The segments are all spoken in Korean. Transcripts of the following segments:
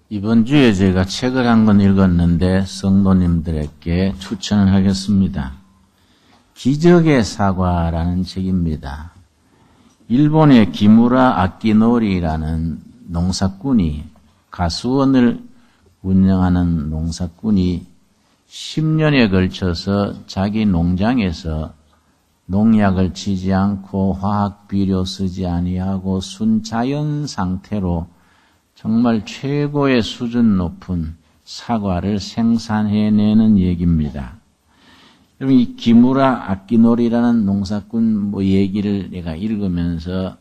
이번 주에 제가 책을 한 권 읽었는데 성도님들에게 추천을 하겠습니다. 기적의 사과라는 책입니다. 일본의 기무라 아키노리라는 농사꾼이 가수원을 운영하는 농사꾼이 10년에 걸쳐서 자기 농장에서 농약을 치지 않고 화학 비료 쓰지 아니하고 순자연 상태로 정말 최고의 수준 높은 사과를 생산해내는 얘기입니다. 여러분, 이 기무라 아키노리라는 농사꾼 얘기를 내가 읽으면서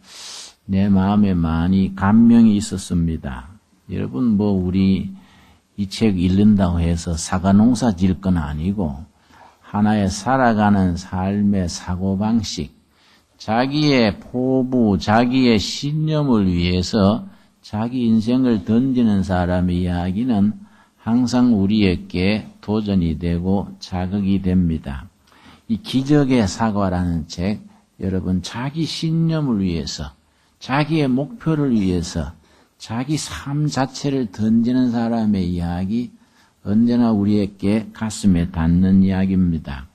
내 마음에 많이 감명이 있었습니다. 여러분, 우리 이 책 읽는다고 해서 사과 농사 지을 건 아니고 하나의 살아가는 삶의 사고방식, 자기의 포부, 자기의 신념을 위해서 자기 인생을 던지는 사람의 이야기는 항상 우리에게 도전이 되고 자극이 됩니다. 이 기적의 사과라는 책, 여러분 자기 신념을 위해서, 자기의 목표를 위해서 자기 삶 자체를 던지는 사람의 이야기, 언제나 우리에게 가슴에 닿는 이야기입니다.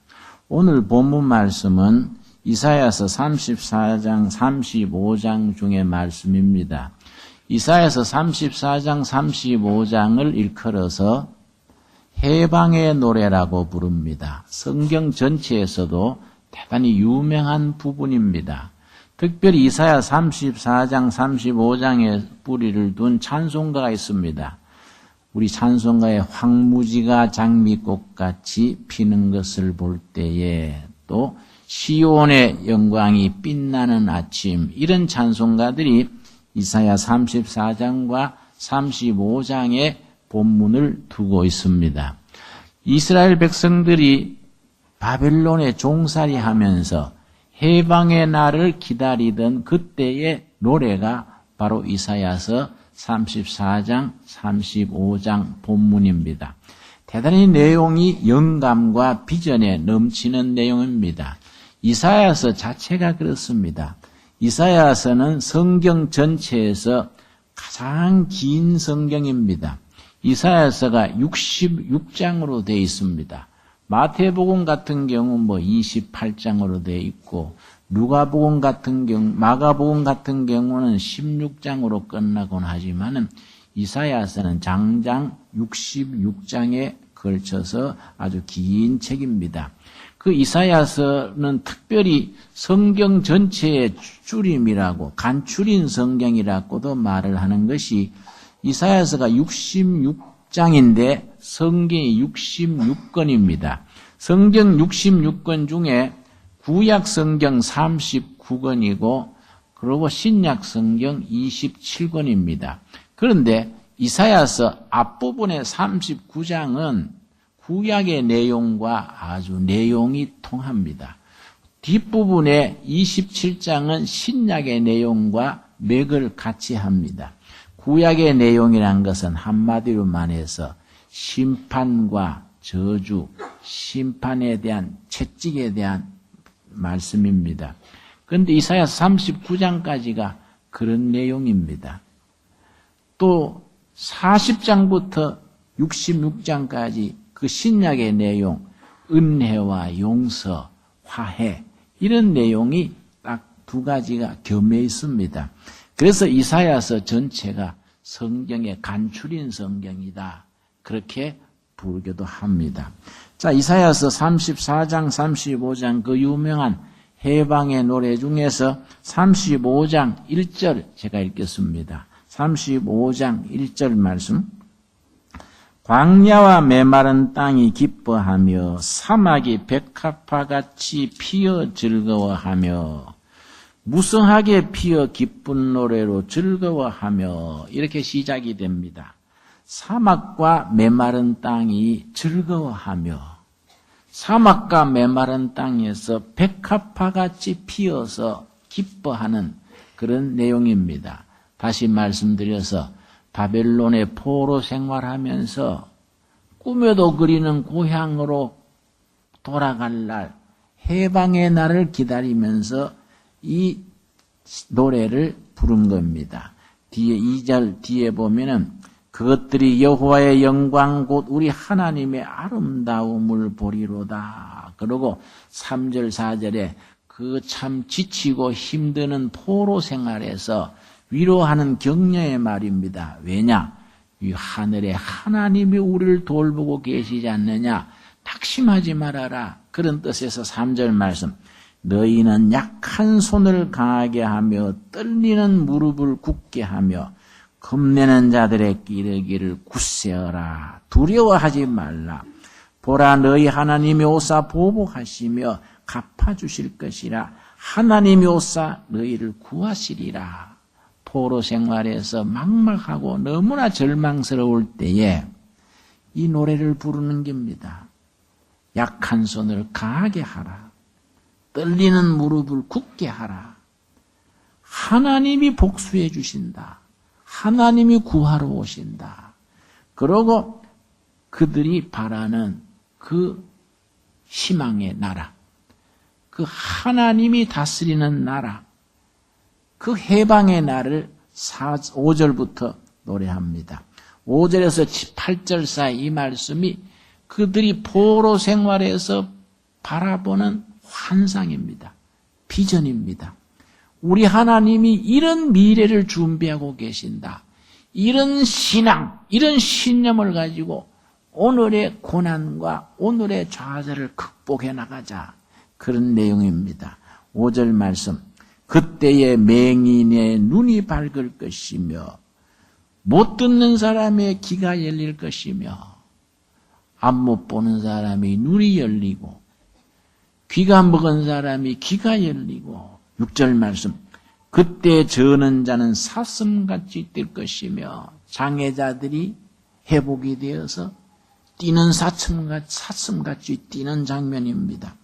오늘 본문 말씀은 이사야서 34장, 35장 중의 말씀입니다. 이사야서 34장, 35장을 일컬어서 해방의 노래라고 부릅니다. 성경 전체에서도 대단히 유명한 부분입니다. 특별히 이사야 34장, 35장에 뿌리를 둔 찬송가가 있습니다. 우리 찬송가에 황무지가 장미꽃같이 피는 것을 볼 때에, 또 시온의 영광이 빛나는 아침, 이런 찬송가들이 이사야 34장과 35장의 본문을 두고 있습니다. 이스라엘 백성들이 바벨론에 종살이하면서 해방의 날을 기다리던 그때의 노래가 바로 이사야서 34장, 35장 본문입니다. 대단히 내용이 영감과 비전에 넘치는 내용입니다. 이사야서 자체가 그렇습니다. 이사야서는 성경 전체에서 가장 긴 성경입니다. 이사야서가 66장으로 되어 있습니다. 마태복음 같은 경우 28장으로 되어 있고, 누가복음 같은 경우, 마가복음 같은 경우는 16장으로 끝나곤 하지만은 이사야서는 장장 66장에 걸쳐서 아주 긴 책입니다. 그 이사야서는 특별히 성경 전체의 줄임이라고, 간추린 성경이라고도 말을 하는 것이, 이사야서가 66장인데 성경이 66권입니다. 성경 66권 중에 구약 성경 39권이고, 그리고 신약 성경 27권입니다. 그런데 이사야서 앞부분의 39장은 구약의 내용과 아주 내용이 통합니다. 뒷부분의 27장은 신약의 내용과 맥을 같이 합니다. 구약의 내용이란 것은 한마디로 말해서 심판과 저주, 심판에 대한 채찍에 대한 말씀입니다. 그런데 이사야서 39장까지가 그런 내용입니다. 또 40장부터 66장까지 그 신약의 내용, 은혜와 용서, 화해, 이런 내용이 딱 두 가지가 겸해 있습니다. 그래서 이사야서 전체가 성경의 간추린 성경이다, 그렇게 부르기도 합니다. 자, 이사야서 34장, 35장 그 유명한 해방의 노래 중에서 35장 1절 제가 읽겠습니다. 35장 1절 말씀. 광야와 메마른 땅이 기뻐하며 사막이 백합화같이 피어 즐거워하며 무성하게 피어 기쁜 노래로 즐거워하며, 이렇게 시작이 됩니다. 사막과 메마른 땅이 즐거워하며, 사막과 메마른 땅에서 백합화같이 피어서 기뻐하는 그런 내용입니다. 다시 말씀드려서 바벨론의 포로 생활하면서 꿈에도 그리는 고향으로 돌아갈 날, 해방의 날을 기다리면서 이 노래를 부른 겁니다. 뒤에 2절 뒤에 보면은 그것들이 여호와의 영광 곧 우리 하나님의 아름다움을 보리로다. 그러고 3절 4절에 그 참 지치고 힘드는 포로 생활에서 위로하는 격려의 말입니다. 왜냐? 이 하늘에 하나님이 우리를 돌보고 계시지 않느냐? 낙심하지 말아라. 그런 뜻에서 3절 말씀. 너희는 약한 손을 강하게 하며 떨리는 무릎을 굳게 하며 겁내는 자들의 이르기를 굳세어라. 두려워하지 말라. 보라 너희 하나님이 오사 보복하시며 갚아주실 것이라. 하나님이 오사 너희를 구하시리라. 포로 생활에서 막막하고 너무나 절망스러울 때에 이 노래를 부르는 겁니다. 약한 손을 강하게 하라. 떨리는 무릎을 굳게 하라. 하나님이 복수해 주신다. 하나님이 구하러 오신다. 그러고 그들이 바라는 그 희망의 나라, 그 하나님이 다스리는 나라, 그 해방의 날을 5절부터 노래합니다. 5절에서 8절 사이 이 말씀이 그들이 포로 생활에서 바라보는 환상입니다. 비전입니다. 우리 하나님이 이런 미래를 준비하고 계신다. 이런 신앙, 이런 신념을 가지고 오늘의 고난과 오늘의 좌절을 극복해 나가자. 그런 내용입니다. 5절 말씀. 그때의 맹인의 눈이 밝을 것이며 못 듣는 사람의 귀가 열릴 것이며 앞 못 보는 사람이 눈이 열리고 귀가 먹은 사람이 귀가 열리고 6절 말씀. 그때 저는 자는 사슴같이 뛸 것이며 장애자들이 회복이 되어서 뛰는 사슴같이 뛰는 장면입니다.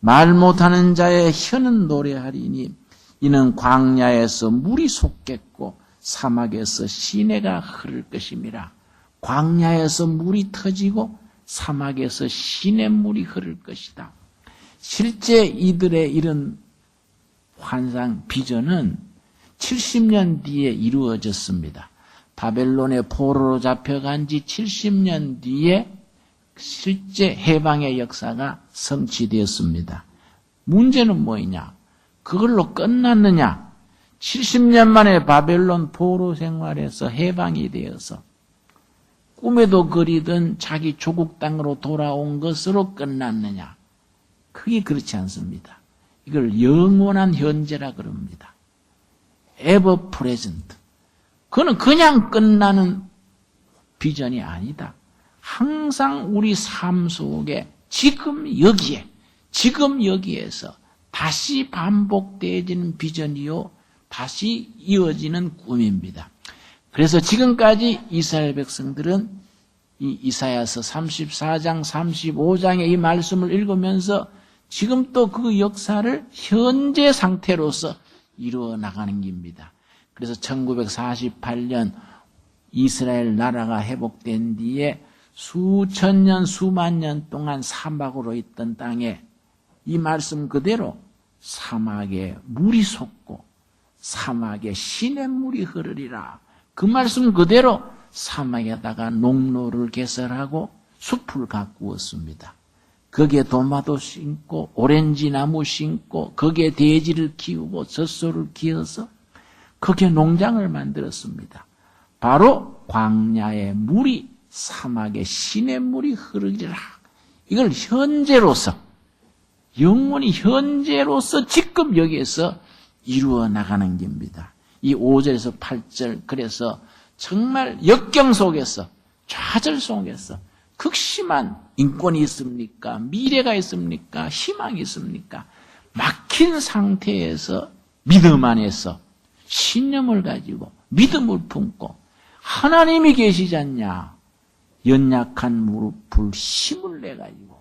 말 못하는 자의 혀는 노래하리니 이는 광야에서 물이 솟겠고 사막에서 시내가 흐를 것임이라. 광야에서 물이 터지고 사막에서 시냇물이 흐를 것이다. 실제 이들의 이런 환상, 비전은 70년 뒤에 이루어졌습니다. 바벨론의 포로로 잡혀간 지 70년 뒤에 실제 해방의 역사가 성취되었습니다. 문제는 뭐냐? 그걸로 끝났느냐? 70년 만에 바벨론 포로 생활에서 해방이 되어서 꿈에도 그리던 자기 조국 땅으로 돌아온 것으로 끝났느냐? 그게 그렇지 않습니다. 이걸 영원한 현재라 그럽니다. ever present. 그거는 그냥 끝나는 비전이 아니다. 항상 우리 삶 속에 지금 여기에서 다시 반복되어지는 비전이요. 다시 이어지는 꿈입니다. 그래서 지금까지 이스라엘 백성들은 이 이사야서 34장, 35장의 이 말씀을 읽으면서 지금 또 그 역사를 현재 상태로서 이루어 나가는 겁니다. 그래서 1948년 이스라엘 나라가 회복된 뒤에 수천 년, 수만 년 동안 사막으로 있던 땅에 이 말씀 그대로 사막에 물이 솟고 사막에 시냇물이 흐르리라. 그 말씀 그대로 사막에다가 농로를 개설하고 숲을 가꾸었습니다. 거기에 도마도 심고 오렌지 나무 심고 거기에 돼지를 키우고 젖소를 키워서 거기에 농장을 만들었습니다. 바로 광야의 물이 사막의 시냇물이 흐르리라. 이걸 현재로서 영원히 현재로서 지금 여기에서 이루어 나가는 겁니다. 이 5절에서 8절 그래서 정말 역경 속에서 좌절 속에서 극심한 인권이 있습니까? 미래가 있습니까? 희망이 있습니까? 막힌 상태에서 믿음 안에서 신념을 가지고 믿음을 품고 하나님이 계시지 않냐? 연약한 무릎을 힘을 내가지고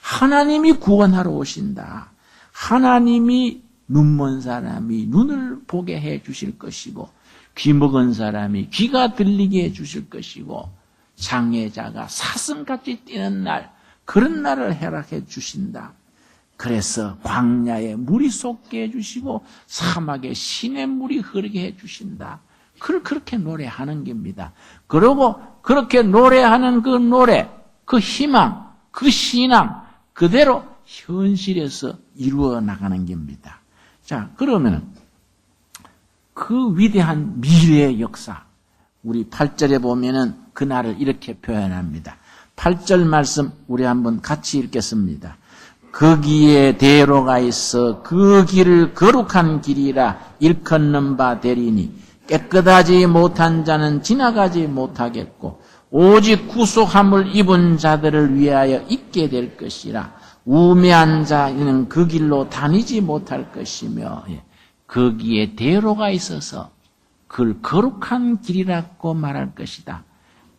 하나님이 구원하러 오신다. 하나님이 눈먼 사람이 눈을 보게 해 주실 것이고 귀 먹은 사람이 귀가 들리게 해 주실 것이고 장애자가 사슴같이 뛰는 날 그런 날을 허락해 주신다. 그래서 광야에 물이 솟게 해 주시고 사막에 시냇물이 흐르게 해 주신다. 그렇게 노래하는 겁니다. 그리고 그렇게 노래하는 그 노래, 그 희망, 그 신앙 그대로 현실에서 이루어 나가는 겁니다. 자, 그러면 그 위대한 미래의 역사, 우리 8절에 보면은 그날을 이렇게 표현합니다. 8절 말씀 우리 한번 같이 읽겠습니다. 거기에 대로가 있어 그 길을 거룩한 길이라 일컫는 바 되리니 깨끗하지 못한 자는 지나가지 못하겠고 오직 구속함을 입은 자들을 위하여 있게 될 것이라 우매한 자는 그 길로 다니지 못할 것이며 거기에 대로가 있어서 그걸 거룩한 길이라고 말할 것이다.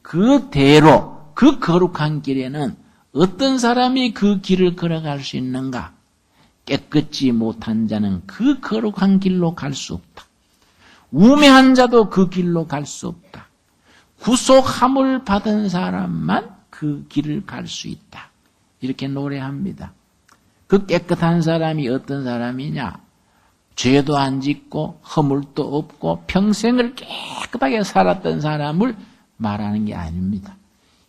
그 대로, 그 거룩한 길에는 어떤 사람이 그 길을 걸어갈 수 있는가? 깨끗지 못한 자는 그 거룩한 길로 갈 수 없다. 우매한 자도 그 길로 갈 수 없다. 구속함을 받은 사람만 그 길을 갈 수 있다. 이렇게 노래합니다. 그 깨끗한 사람이 어떤 사람이냐? 죄도 안 짓고 허물도 없고 평생을 깨끗하게 살았던 사람을 말하는 게 아닙니다.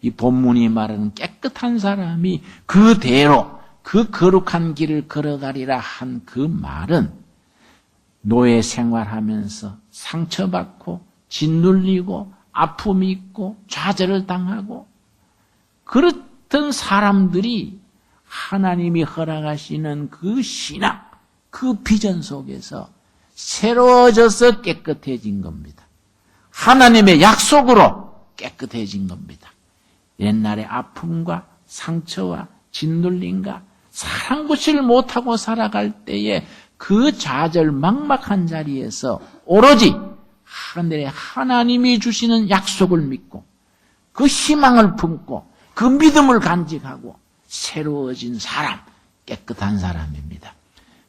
이 본문이 말하는 깨끗한 사람이 그대로 그 거룩한 길을 걸어가리라 한 그 말은 노예 생활하면서 상처받고 짓눌리고 아픔이 있고 좌절을 당하고 그렇던 사람들이 하나님이 허락하시는 그 신앙, 그 비전 속에서 새로워져서 깨끗해진 겁니다. 하나님의 약속으로 깨끗해진 겁니다. 옛날의 아픔과 상처와 짓눌림과 사랑 붙이를 못하고 살아갈 때에 그 좌절 막막한 자리에서 오로지 하늘에 하나님이 주시는 약속을 믿고 그 희망을 품고 그 믿음을 간직하고 새로워진 사람, 깨끗한 사람입니다.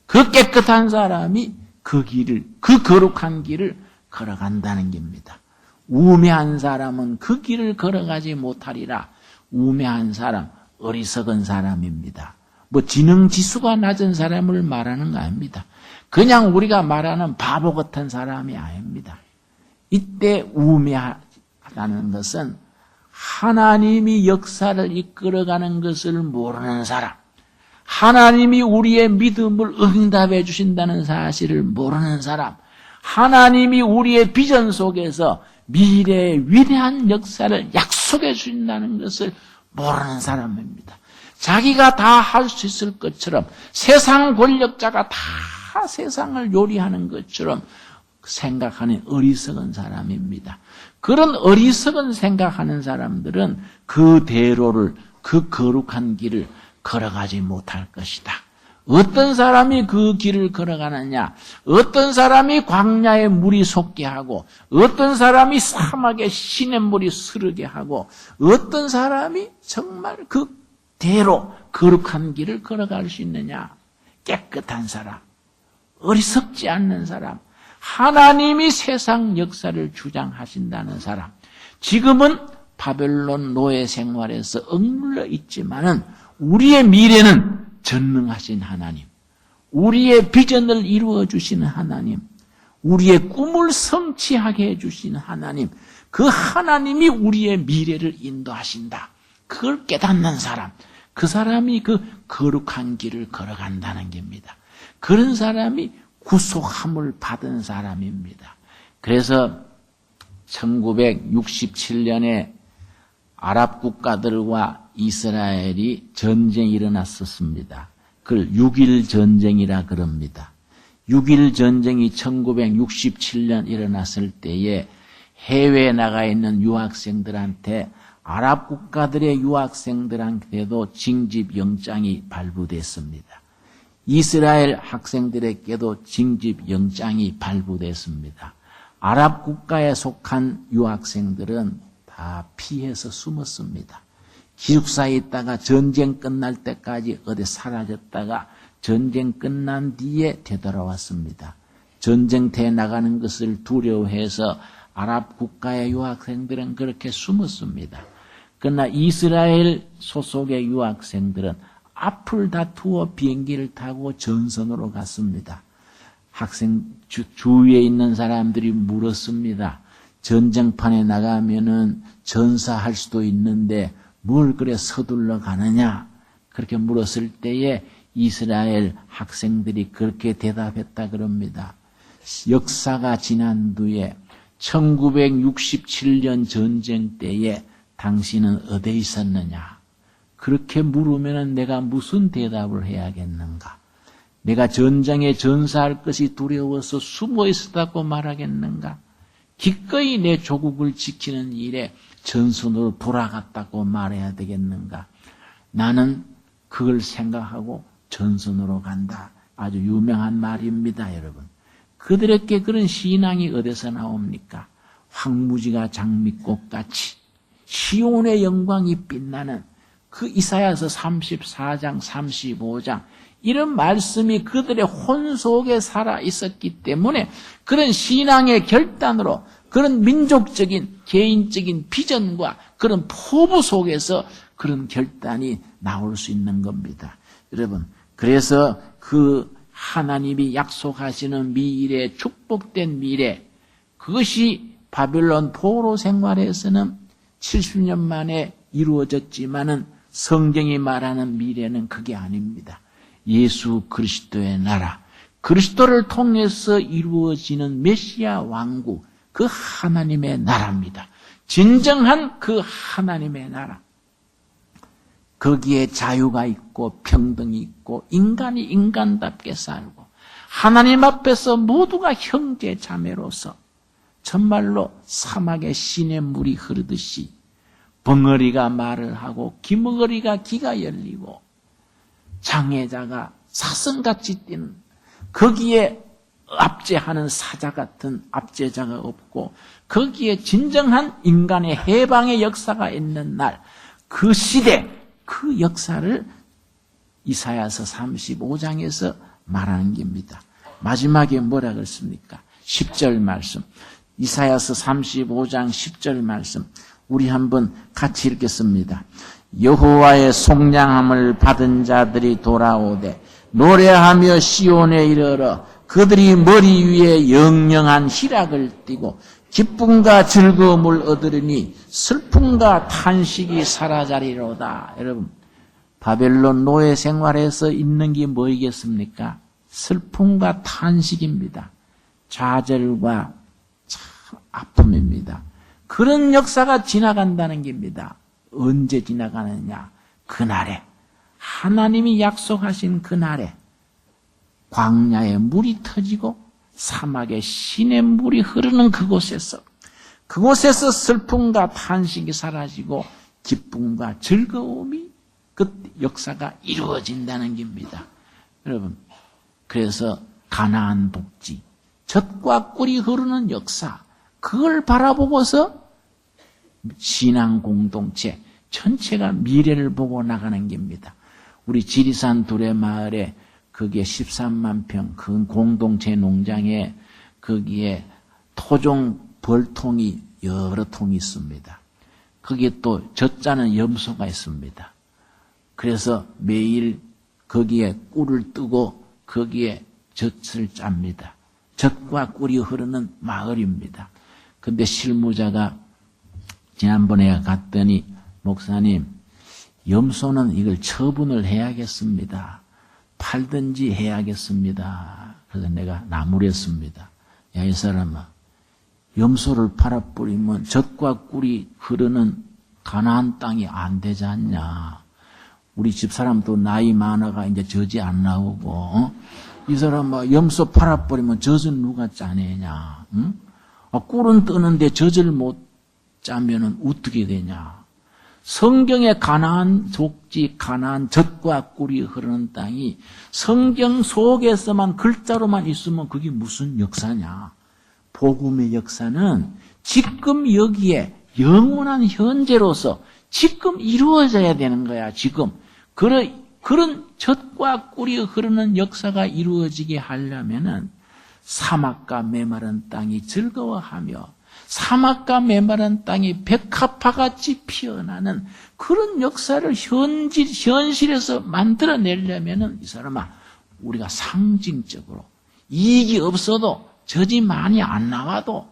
그 깨끗한 사람이 그 길을, 그 거룩한 길을 걸어간다는 겁니다. 우매한 사람은 그 길을 걸어가지 못하리라. 우매한 사람, 어리석은 사람입니다. 뭐 지능지수가 낮은 사람을 말하는 거 아닙니다. 그냥 우리가 말하는 바보 같은 사람이 아닙니다. 이때 우매하다는 것은 하나님이 역사를 이끌어가는 것을 모르는 사람, 하나님이 우리의 믿음을 응답해 주신다는 사실을 모르는 사람, 하나님이 우리의 비전 속에서 미래의 위대한 역사를 약속해 주신다는 것을 모르는 사람입니다. 자기가 다 할 수 있을 것처럼 세상 권력자가 다 세상을 요리하는 것처럼 생각하는 어리석은 사람입니다. 그런 어리석은 생각하는 사람들은 그 대로를, 그 거룩한 길을 걸어가지 못할 것이다. 어떤 사람이 그 길을 걸어가느냐? 어떤 사람이 광야에 물이 솟게 하고, 어떤 사람이 사막에 시냇물이 흐르게 하고, 어떤 사람이 정말 그 대로 거룩한 길을 걸어갈 수 있느냐? 깨끗한 사람, 어리석지 않는 사람, 하나님이 세상 역사를 주장하신다는 사람. 지금은 바벨론 노예 생활에서 억눌려 있지만은 우리의 미래는 전능하신 하나님, 우리의 비전을 이루어 주시는 하나님, 우리의 꿈을 성취하게 해주시는 하나님, 그 하나님이 우리의 미래를 인도하신다. 그걸 깨닫는 사람, 그 사람이 그 거룩한 길을 걸어간다는 겁니다. 그런 사람이 구속함을 받은 사람입니다. 그래서 1967년에 아랍 국가들과 이스라엘이 전쟁이 일어났었습니다. 그걸 6.1 전쟁이라 그럽니다. 6.1 전쟁이 1967년 일어났을 때에 해외에 나가 있는 유학생들한테 아랍 국가들의 유학생들한테도 징집영장이 발부됐습니다. 이스라엘 학생들에게도 징집영장이 발부됐습니다. 아랍 국가에 속한 유학생들은 다 피해서 숨었습니다. 기숙사에 있다가 전쟁 끝날 때까지 어디 사라졌다가 전쟁 끝난 뒤에 되돌아왔습니다. 전쟁터에 나가는 것을 두려워해서 아랍 국가의 유학생들은 그렇게 숨었습니다. 그러나 이스라엘 소속의 유학생들은 앞을 다투어 비행기를 타고 전선으로 갔습니다. 학생 주위에 있는 사람들이 물었습니다. 전쟁판에 나가면은 전사할 수도 있는데 뭘 그래 서둘러 가느냐? 그렇게 물었을 때에 이스라엘 학생들이 그렇게 대답했다 그럽니다. 역사가 지난 뒤에 1967년 전쟁 때에 당신은 어디에 있었느냐? 그렇게 물으면 내가 무슨 대답을 해야겠는가? 내가 전장에 전사할 것이 두려워서 숨어 있었다고 말하겠는가? 기꺼이 내 조국을 지키는 일에 전선으로 돌아갔다고 말해야 되겠는가? 나는 그걸 생각하고 전선으로 간다. 아주 유명한 말입니다, 여러분. 그들에게 그런 신앙이 어디서 나옵니까? 황무지가 장미꽃같이 시온의 영광이 빛나는 그 이사야서 34장, 35장 이런 말씀이 그들의 혼 속에 살아 있었기 때문에 그런 신앙의 결단으로 그런 민족적인 개인적인 비전과 그런 포부 속에서 그런 결단이 나올 수 있는 겁니다. 여러분, 그래서 그 하나님이 약속하시는 미래, 축복된 미래, 그것이 바벨론 포로 생활에서는 70년 만에 이루어졌지만은 성경이 말하는 미래는 그게 아닙니다. 예수 그리스도의 나라, 그리스도를 통해서 이루어지는 메시아 왕국, 그 하나님의 나라입니다. 진정한 그 하나님의 나라. 거기에 자유가 있고 평등이 있고 인간이 인간답게 살고 하나님 앞에서 모두가 형제 자매로서 정말로 사막에 신의 물이 흐르듯이 벙어리가 말을 하고 기머거리가 귀가 열리고 장애자가 사슴같이 뛰는 거기에 압제하는 사자 같은 압제자가 없고 거기에 진정한 인간의 해방의 역사가 있는 날, 그 시대, 그 역사를 이사야서 35장에서 말하는 겁니다. 마지막에 뭐라 그랬습니까? 10절 말씀. 이사야서 35장 10절 말씀. 우리 한번 같이 읽겠습니다. 여호와의 속량함을 받은 자들이 돌아오되 노래하며 시온에 이르러 그들이 머리 위에 영영한 희락을 띠고 기쁨과 즐거움을 얻으리니 슬픔과 탄식이 사라자리로다. 여러분, 바벨론 노예 생활에서 있는 게 뭐이겠습니까? 슬픔과 탄식입니다. 좌절과 참 아픔입니다. 그런 역사가 지나간다는 겁니다. 언제 지나가느냐? 그날에, 하나님이 약속하신 그날에 광야에 물이 터지고 사막에 신의 물이 흐르는 그곳에서 슬픔과 탄식이 사라지고 기쁨과 즐거움이 그 역사가 이루어진다는 겁니다. 여러분, 그래서 가나안 복지, 젖과 꿀이 흐르는 역사, 그걸 바라보고서 신앙 공동체 전체가 미래를 보고 나가는 겁니다. 우리 지리산 두레마을에 거기에 13만 평 큰 공동체 농장에 거기에 토종 벌통이 여러 통이 있습니다. 거기에 또 젖자는 염소가 있습니다. 그래서 매일 거기에 꿀을 뜨고 거기에 젖을 짭니다. 젖과 꿀이 흐르는 마을입니다. 근데 실무자가 지난번에 갔더니 목사님, 염소는 이걸 처분을 해야겠습니다. 팔든지 해야겠습니다. 그래서 내가 나무랬습니다. 야, 이 사람아, 염소를 팔아버리면 젖과 꿀이 흐르는 가나안 땅이 안 되지 않냐. 우리 집사람도 나이 많아가 이제 젖이 안 나오고, 이 사람아, 염소 팔아버리면 젖은 누가 짜내냐. 응? 꿀은 뜨는데 젖을 못 짜면은 어떻게 되냐. 성경의 가나안 족지, 가나안 젖과 꿀이 흐르는 땅이 성경 속에서만 글자로만 있으면 그게 무슨 역사냐. 복음의 역사는 지금 여기에 영원한 현재로서 지금 이루어져야 되는 거야, 지금. 그런 젖과 꿀이 흐르는 역사가 이루어지게 하려면은 사막과 메마른 땅이 즐거워하며 사막과 메마른 땅이 백합화같이 피어나는 그런 역사를 현실에서 만들어내려면은 이 사람아, 우리가 상징적으로 이익이 없어도 젖이 많이 안 나와도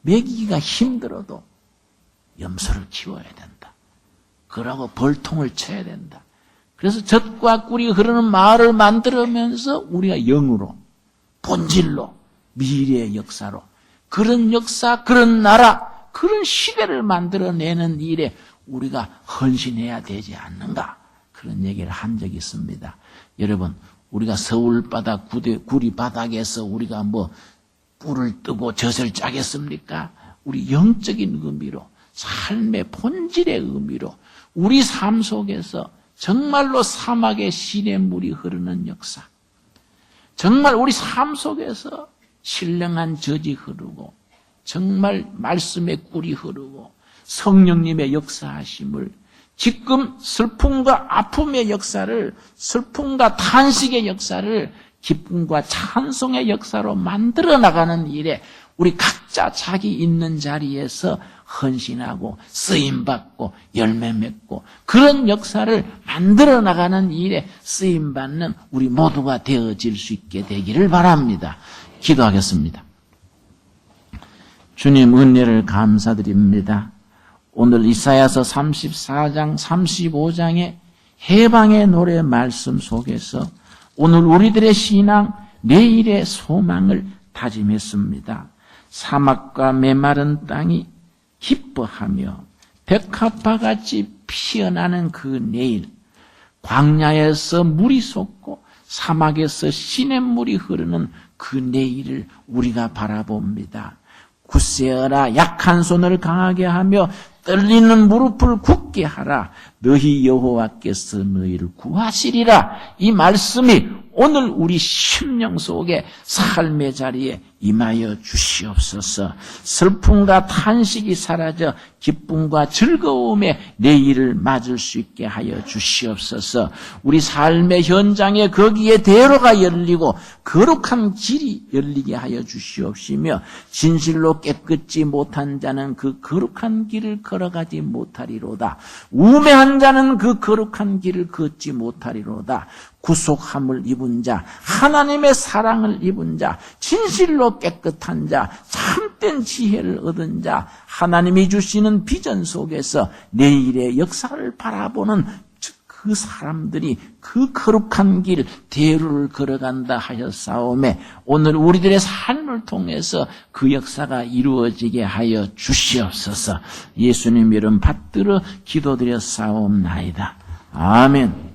먹이기가 힘들어도 염소를 키워야 된다. 그러고 벌통을 쳐야 된다. 그래서 젖과 꿀이 흐르는 마을을 만들면서 우리가 영으로, 본질로, 미래의 역사로, 그런 역사, 그런 나라, 그런 시대를 만들어내는 일에 우리가 헌신해야 되지 않는가? 그런 얘기를 한 적이 있습니다. 여러분, 우리가 서울바다 구리 바닥에서 우리가 뭐 뿔을 뜨고 젖을 짜겠습니까? 우리 영적인 의미로, 삶의 본질의 의미로 우리 삶 속에서 정말로 사막의 시냇물이 흐르는 역사, 정말 우리 삶 속에서 신령한 젖이 흐르고 정말 말씀의 꿀이 흐르고 성령님의 역사하심을, 지금 슬픔과 아픔의 역사를, 슬픔과 탄식의 역사를 기쁨과 찬송의 역사로 만들어 나가는 일에 우리 각자 자기 있는 자리에서 헌신하고 쓰임받고 열매 맺고 그런 역사를 만들어 나가는 일에 쓰임받는 우리 모두가 되어질 수 있게 되기를 바랍니다. 기도하겠습니다. 주님, 은혜를 감사드립니다. 오늘 이사야서 34장 35장의 해방의 노래 말씀 속에서 오늘 우리들의 신앙, 내일의 소망을 다짐했습니다. 사막과 메마른 땅이 기뻐하며 백합화같이 피어나는 그 내일, 광야에서 물이 솟고 사막에서 시냇물이 흐르는 그 내일을 우리가 바라봅니다. 굳세어라, 약한 손을 강하게 하며 떨리는 무릎을 굳게 하라. 너희 여호와께서 너희를 구하시리라. 이 말씀이 오늘 우리 심령 속에 삶의 자리에 임하여 주시옵소서. 슬픔과 탄식이 사라져 기쁨과 즐거움의 내일을 맞을 수 있게 하여 주시옵소서. 우리 삶의 현장에 거기에 대로가 열리고 거룩한 길이 열리게 하여 주시옵시며, 진실로 깨끗지 못한 자는 그 거룩한 길을 걸어가지 못하리로다. 우매한 자는 그 거룩한 길을 걷지 못하리로다. 구속함을 입은 자, 하나님의 사랑을 입은 자, 진실로 깨끗한 자, 참된 지혜를 얻은 자, 하나님이 주시는 비전 속에서 내일의 역사를 바라보는 그 사람들이 그 거룩한 길, 대로를 걸어간다 하였사오매 오늘 우리들의 삶을 통해서 그 역사가 이루어지게 하여 주시옵소서. 예수님 이름 받들어 기도드렸사옵나이다. 아멘.